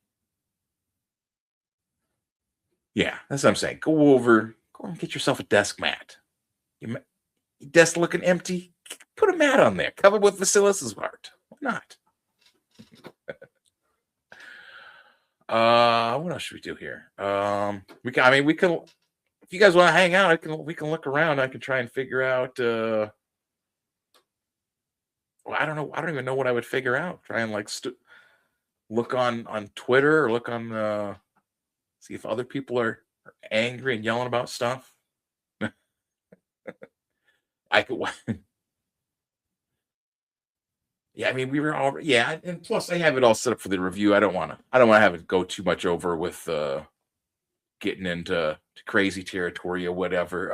Yeah, that's what I'm saying. Go and get yourself a desk mat. Your desk looking empty. Put a mat on there. Cover with Vasilis's art. Why not? What else should we do here? We can. If you guys want to hang out, we can look around. I can try and figure out. Well, I don't know. I don't even know what I would figure out. Try and like look on Twitter or look on see if other people are angry and yelling about stuff. I could. Yeah, I mean, we were all. Yeah, and plus I have it all set up for the review. I don't want to have it go too much over with getting into crazy territory or whatever.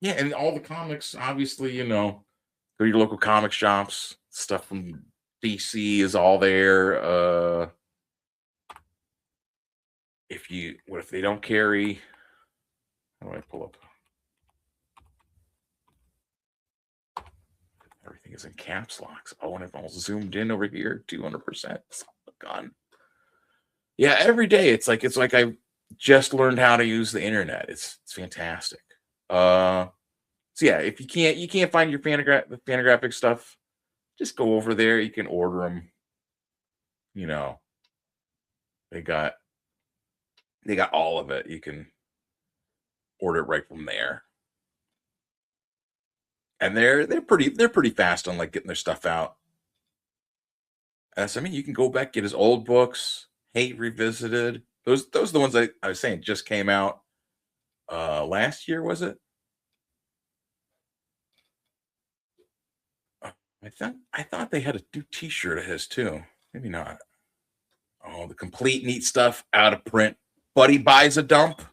Yeah, and all the comics, obviously, go to your local comic shops. Stuff from DC is all there. What if they don't carry? How do I pull up? Everything is in caps locks. Oh, and if I'm zoomed in over here, 200%. Gone. Yeah, every day it's like I just learned how to use the internet. It's fantastic. So yeah, if you can't find your Fantagraphic stuff, just go over there. You can order them. You know, they got all of it. You can order it right from there. and they're pretty fast on like getting their stuff out. So I mean, you can go back get his old books, Hate Revisited. Those are the ones I was saying just came out last year, was it? Uh, I thought they had a new T-shirt of his too. Maybe not. Oh, the complete neat stuff out of print. Buddy buys a dump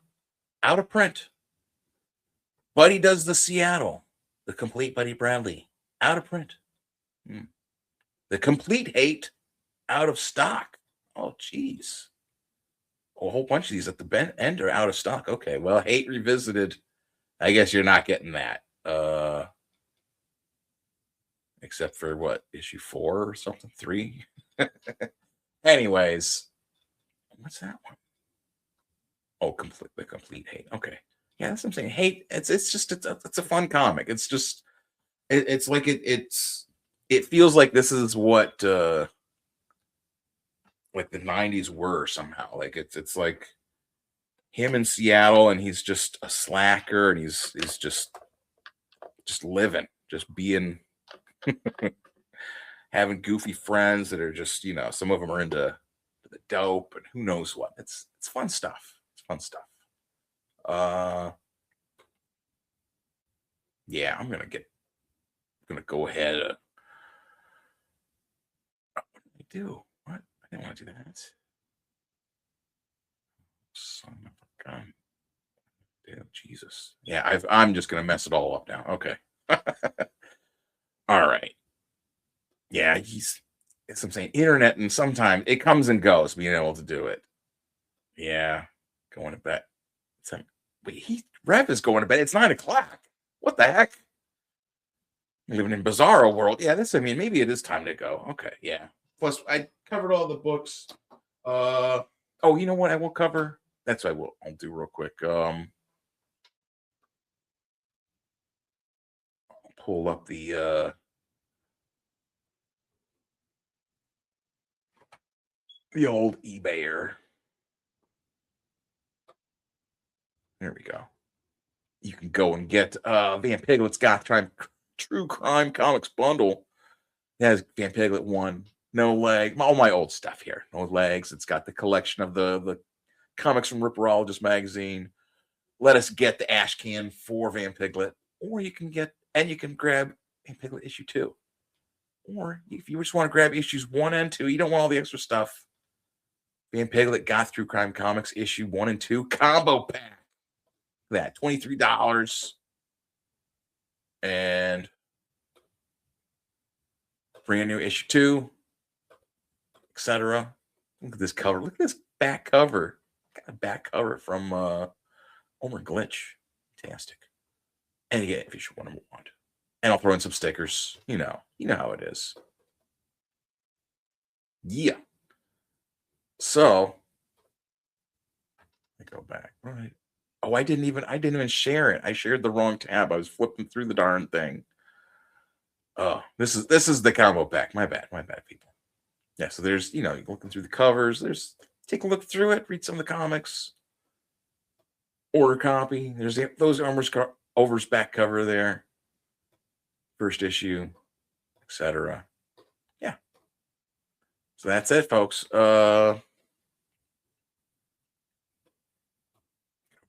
out of print. Buddy does the Seattle, the complete Buddy Bradley out of print. Hmm. The complete hate out of stock. Oh, geez. A whole bunch of these at the end are out of stock. Okay, well, hate revisited. I guess you're not getting that. Except for what, issue 4 or something, 3. Anyways, what's that one? Oh, the complete hate. Okay. Yeah, that's what I'm saying. Hate, it's a fun comic. It's just it's like it feels like this is what like the 90s were somehow. Like it's like him in Seattle, and he's just a slacker, and he's just living, just being having goofy friends that are just, some of them are into the dope and who knows what. It's fun stuff. It's fun stuff. Uh yeah, I'm gonna go ahead. What did I do? What? I didn't want to do that. Son of a gun. Damn, Jesus. Yeah, I'm just gonna mess it all up now. Okay. All right. Yeah, it's what I'm saying. Internet, and sometimes it comes and goes, being able to do it. Yeah. Going to bed. It's like, wait, Rev is going to bed. It's 9 o'clock. What the heck? Living in bizarro world. Yeah, I mean, maybe it is time to go. Okay, yeah. Plus, I covered all the books. Oh, you know what? I will cover. That's what I'll do real quick. I'll pull up the old eBayer. There we go. You can go and get Van Piglet's True Crime Comics bundle. It has Van Piglet 1, No Leg, all my old stuff here. No Legs. It's got the collection of the comics from Ripperologist magazine. Let us get the ash can for Van Piglet, or you can grab Van Piglet issue 2. Or if you just want to grab issues 1 and 2, you don't want all the extra stuff. Van Piglet got Through Crime Comics issue 1 and 2 combo pack. That $23, and brand new issue 2, etc. Look at this cover. Look at this back cover. Got a back cover from Omer Glitch. Fantastic. And yeah, if you should want to want. And I'll throw in some stickers. You know how it is. Yeah. So I go back. Right. Oh, I didn't even share it. I shared the wrong tab. I was flipping through the darn thing. Oh, this is the combo pack. My bad, people. Yeah, so there's, you're looking through the covers. Take a look through it, read some of the comics, order copy. There's those Over's back cover there, first issue, etc. Yeah. So that's it, folks.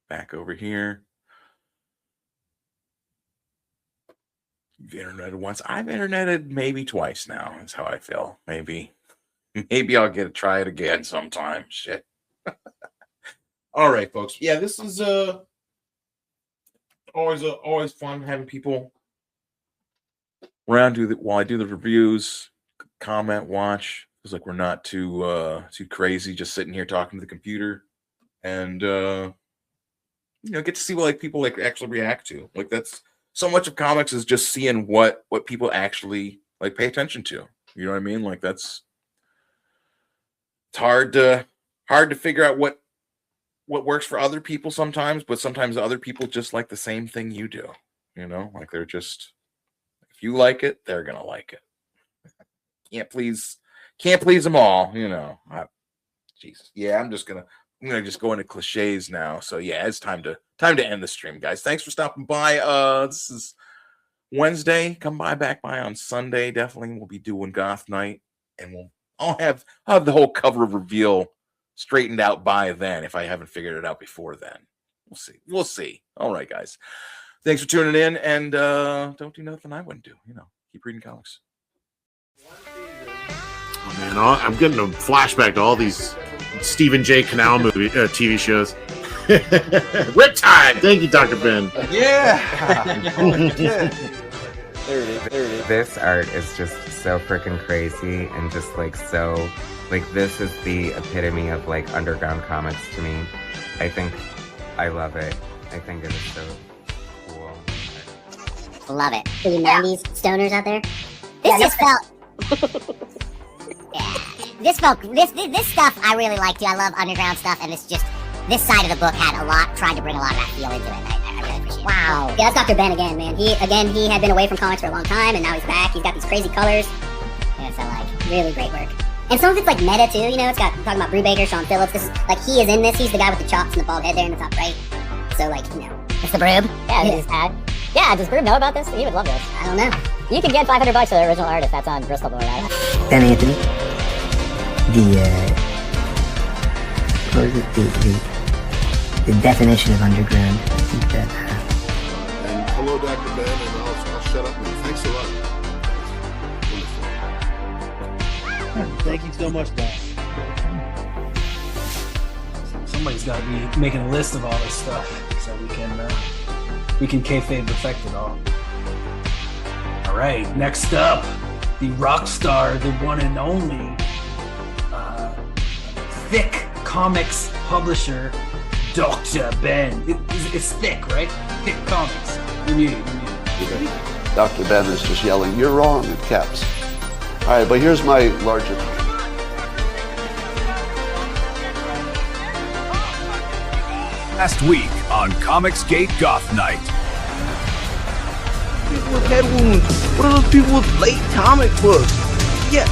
Back over here. You've interneted once. I've interneted maybe twice now. That's how I feel. Maybe I'll try it again sometime. Shit. All right, folks. Yeah, this is always fun having people around while I do the reviews, comment, watch. It's like we're not too crazy just sitting here talking to the computer, and get to see what people like actually react to. Like, that's so much of comics is just seeing what people actually like pay attention to. You know what I mean? Like, it's hard to figure out what works for other people sometimes, but sometimes other people just like the same thing you do. Like, they're just, if you like it, they're gonna like it. Can't please them all. Jesus. Yeah, I'm gonna just go into cliches now. So yeah, it's time to end the stream, guys. Thanks for stopping by. This is Wednesday, come back by on Sunday. Definitely, we'll be doing Goth Night, and I'll have the whole cover reveal straightened out by then. If I haven't figured it out before then, we'll see. All right, guys, thanks for tuning in, and don't do nothing I wouldn't do. Keep reading comics. Oh man, I'm getting a flashback to all these Stephen J. Canal TV shows. Riptide! Thank you, Dr. Ben. Yeah! There it is. This art is just so freaking crazy and just like so, like this is the epitome of like underground comics to me. I love it. I think it is so cool. Love it. For you 90s stoners out there, this stuff I really like too. I love underground stuff, and it's just this side of the book tried to bring a lot of that feel into it. I really appreciate it. Wow. Yeah, that's Dr. Ben again, man. He had been away from comics for a long time, and now he's back. He's got these crazy colors. Yeah, so really great work. And some of it's meta too. It's got talking about Brubaker, Sean Phillips. This is he is in this. He's the guy with the chops and the bald head there in the top right. So it's the Broob. Yeah, this is ad. Yeah, does Broob know about this? He would love this. I don't know. You can get $500 for the original art if that's on Bristol Board, right? Ben Anthony. The definition of underground. And hello, Dr. Ben, and I'll shut up. And thanks a lot. Thank you so much, Bob. Somebody's got to be making a list of all this stuff so we can kayfabe perfect it all. All right, next up, the rock star, the one and only Thick Comics publisher, Dr. Ben. It's thick, right? Thick Comics. You're muted. Dr. Ben is just yelling, "You're wrong," in caps. All right, but here's my larger. Last week on Comicsgate Goth Night. People with head wounds. What are those people with late comic books? Yeah,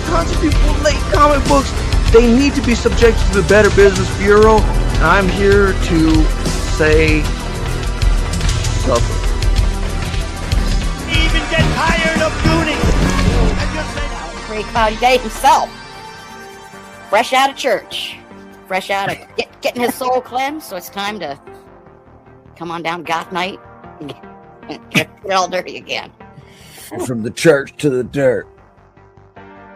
tons of people with late comic books. They need to be subjected to the Better Business Bureau, and I'm here to say, suffer. Even get tired of gooning. Pretty cloudy day himself. Fresh out of church. Fresh out of getting his soul cleansed, so it's time to come on down Goth Night and get all dirty again. From the church to the dirt.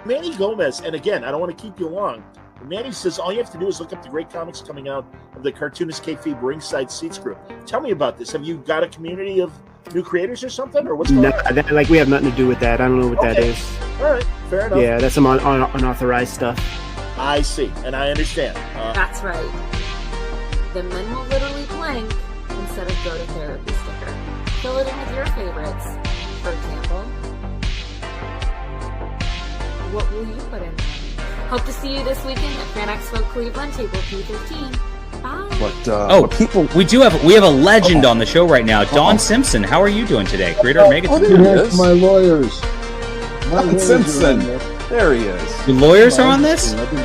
Manny Gomez, and again, I don't want to keep you long. Manny says all you have to do is look up the great comics coming out of the Cartoonist Kayfabe Ringside Seats group. Tell me about this. Have you got a community of new creators or something, or what's going on? No, we have nothing to do with that. I don't know what that is. All right, fair enough. Yeah, that's some unauthorized stuff. I see, and I understand. That's right. The men will literally blank instead of go to therapy sticker. Fill it in with your favorites. For example, what will you put in? Hope to see you this weekend at Fan Expo Cleveland, table P15. Bye. We have a legend on the show right now, Don Simpson. How are you doing today? Creator of Megaton. There he is. My lawyers. Don Simpson. There he is. The lawyers are on this? I'm going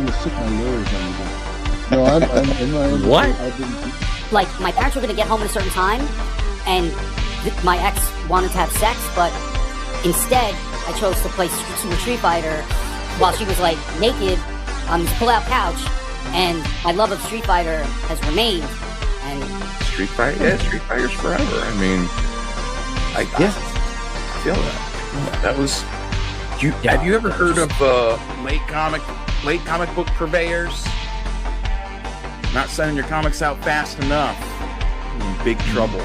to stick my lawyers on you. No, I'm in my own. What? My parents were going to get home at a certain time, and my ex wanted to have sex, but instead, I chose to play Super Street Fighter while she was naked on this pull-out couch, and my love of Street Fighter has remained. And Street Fighter's forever. I mean, I feel that. That was. Have you ever heard of late comic book purveyors not sending your comics out fast enough? You're in big trouble.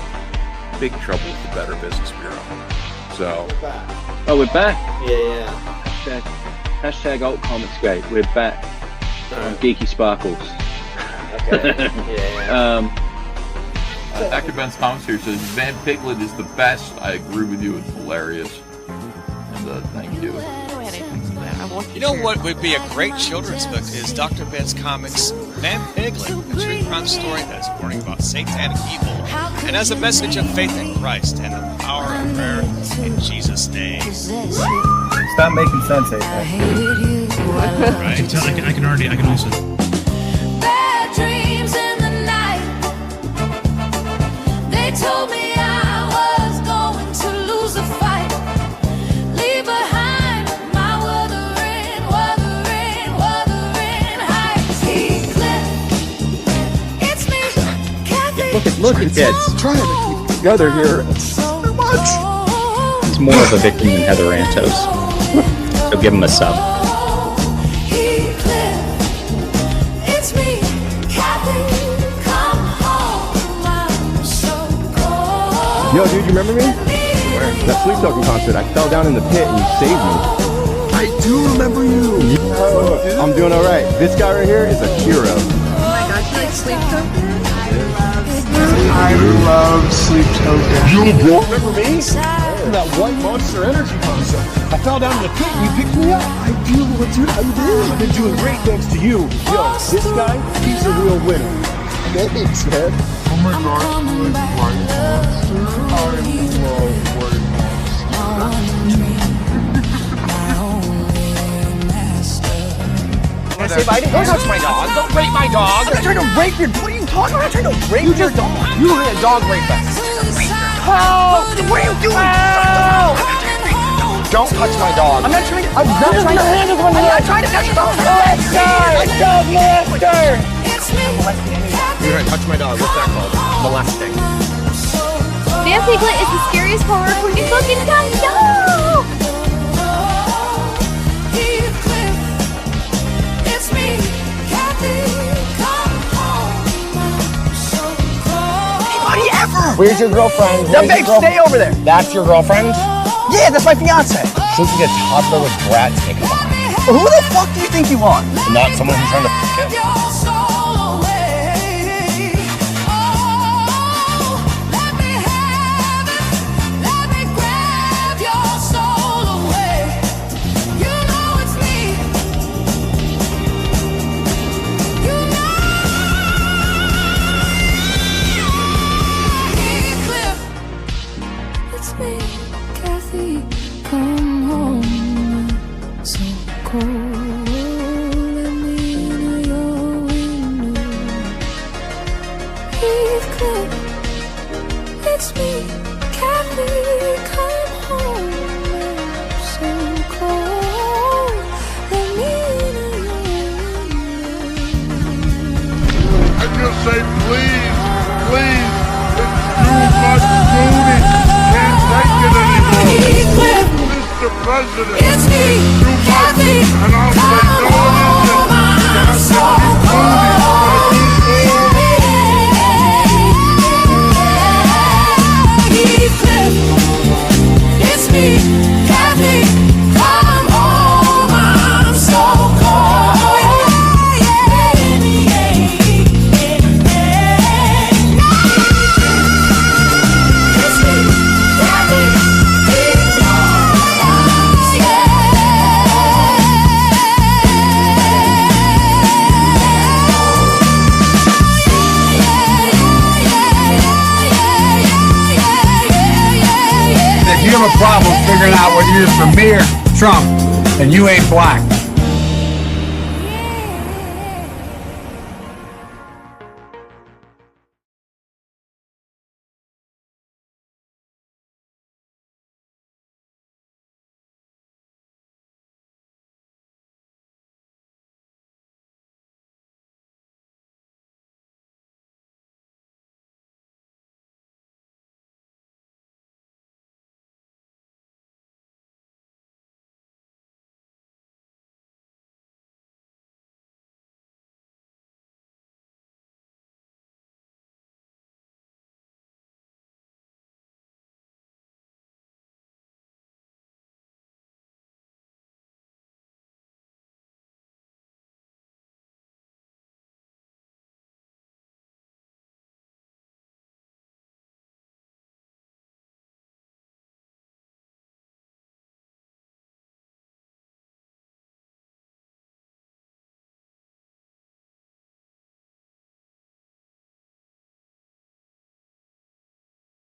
Big trouble with the Better Business Bureau. So. Oh, we're back. Yeah. Hashtag alt comics gate. We're back. Geeky Sparkles. Okay. Dr. Ben's comics here says Van Piglet is the best. I agree with you. It's hilarious. And thank you. You know what would be a great children's book is Dr. Ben's comics Van Piglet, a true crime story that is warning about satanic evil and has a message of faith in Christ and the power of prayer in Jesus' name. Stop making sense, Right. I can also. Bad dreams in the night. They told me I was Look at kids. Trying to keep it together here. So much. He's more of a victim than Heather Antos. So give him a sub. Yo, dude, you remember me? Where? That Sleep Token concert. I fell down in the pit and you saved me. I do remember you. Yeah, I'm doing all right. This guy right here is a hero. Oh my gosh, you like Sleep Token? I love Sleep Token. You remember me? That White Monster Energy concert. I fell down in the pit and you picked me up. I do, dude. How you doing? I've been doing great thanks to you. Yo, this guy, he's a real winner. Thanks, man. Oh my gosh, you like White Monster? I love White I say bye to him. Don't touch my dog. Don't rape my dog. I'm not trying to rape your dog. What are you talking about? I'm not trying to rape your dog. You had a dog rape us. Help! What are you doing? Help! Don't touch my dog. I'm not trying to. I'm not trying to. I'm not trying to touch your dog. Molester! Dog molester! You're gonna touch my dog. What's that called? Molesting. Van Piglet is the scariest horror movie book in time. No! Anybody ever? Where's your girlfriend? Yeah, babe, stay over there. That's your girlfriend? Yeah, that's my fiance. She looks like a toddler with Brad's makeup on. Well, who the fuck do you think you are? Not someone who's trying to fuck it. Say please, please, it's too much booty. Can't take it anymore. Mr. President, it's me, Kathy, and I'll say no, it isn't. It's me, Kathy, come home, I'm so cold. If you have a problem figuring out whether you're from me or Trump, then you ain't black.